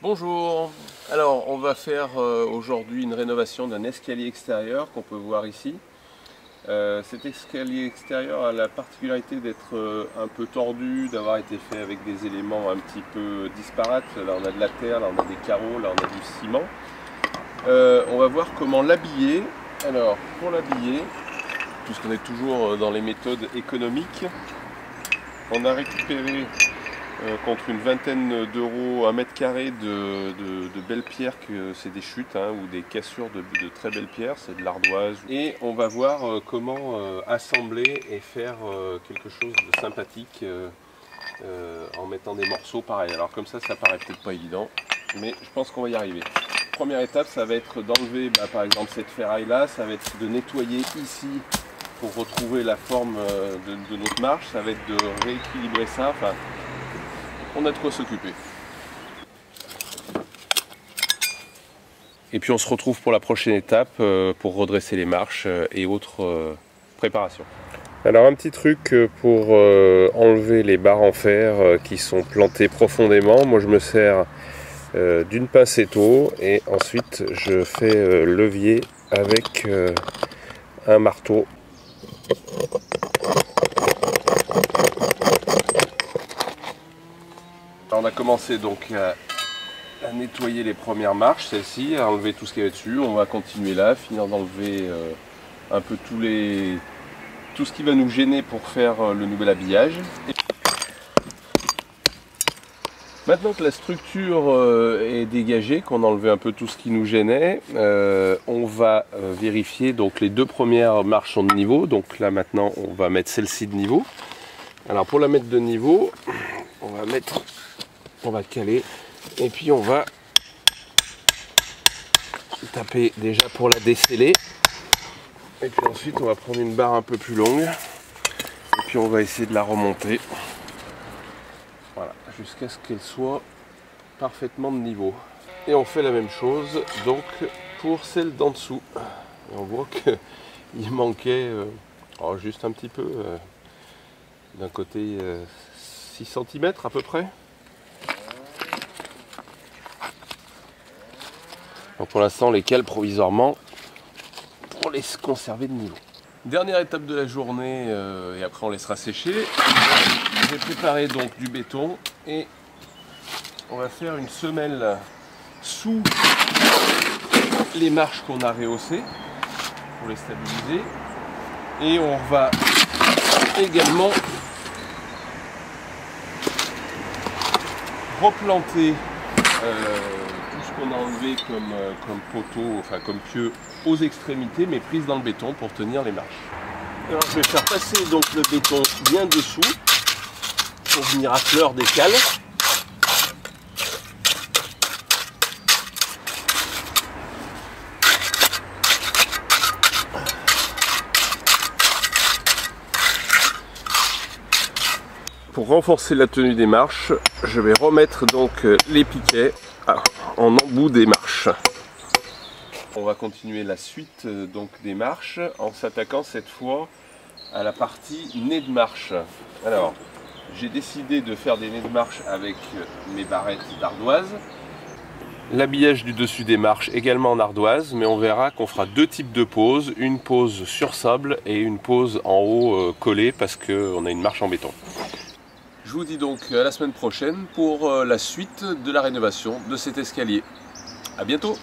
Bonjour, alors on va faire aujourd'hui une rénovation d'un escalier extérieur qu'on peut voir ici. Cet escalier extérieur a la particularité d'être un peu tordu, d'avoir été fait avec des éléments un petit peu disparates. Là on a de la terre, là on a des carreaux, là on a du ciment. On va voir comment l'habiller. Alors pour l'habiller, puisqu'on est toujours dans les méthodes économiques, on a récupéré contre une vingtaine d'euros, 1 m² de belles pierres, que c'est des chutes ou des cassures de très belles pierres, c'est de l'ardoise. Et on va voir comment assembler et faire quelque chose de sympathique en mettant des morceaux pareils. Alors comme ça paraît peut-être pas évident, mais je pense qu'on va y arriver. Première étape, ça va être d'enlever par exemple cette ferraille là, ça va être de nettoyer ici pour retrouver la forme de notre marche, ça va être de rééquilibrer ça. On a de quoi s'occuper. Et puis on se retrouve pour la prochaine étape pour redresser les marches et autres préparations. Alors un petit truc pour enlever les barres en fer qui sont plantées profondément. Moi je me sers d'une pince étau et ensuite je fais levier avec un marteau. On a commencé donc à nettoyer les premières marches, celle-ci, à enlever tout ce qu'il y avait dessus. On va continuer là, finir d'enlever un peu tout ce qui va nous gêner pour faire le nouvel habillage. Maintenant que la structure est dégagée, qu'on a enlevé un peu tout ce qui nous gênait, on va vérifier. Donc les deux premières marches sont de niveau, donc là maintenant on va mettre celle-ci de niveau. Alors pour la mettre de niveau, on va caler et puis on va taper déjà pour la desceller. Et puis ensuite on va prendre une barre un peu plus longue et puis on va essayer de la remonter. Voilà, jusqu'à ce qu'elle soit parfaitement de niveau. Et on fait la même chose donc pour celle d'en dessous. Et on voit qu'il manquait juste un petit peu, d'un côté 6 cm à peu près. Donc pour l'instant on les cale provisoirement pour les conserver de niveau. Dernière étape de la journée et après on laissera sécher. J'ai préparé donc du béton et on va faire une semelle sous les marches qu'on a rehaussées pour les stabiliser. Et on va également replanter tout ce qu'on a enlevé comme poteau, comme pieux aux extrémités, mais prise dans le béton pour tenir les marches. Alors je vais faire passer donc le béton bien dessous pour venir à fleur des cales. Pour renforcer la tenue des marches, je vais remettre donc les piquets en embout des marches. On va continuer la suite donc des marches en s'attaquant cette fois à la partie nez de marche. Alors, j'ai décidé de faire des nez de marche avec mes barrettes d'ardoise. L'habillage du dessus des marches également en ardoise, mais on verra qu'on fera deux types de poses, une pose sur sable et une pose en haut collée parce qu'on a une marche en béton. Je vous dis donc à la semaine prochaine pour la suite de la rénovation de cet escalier. A bientôt!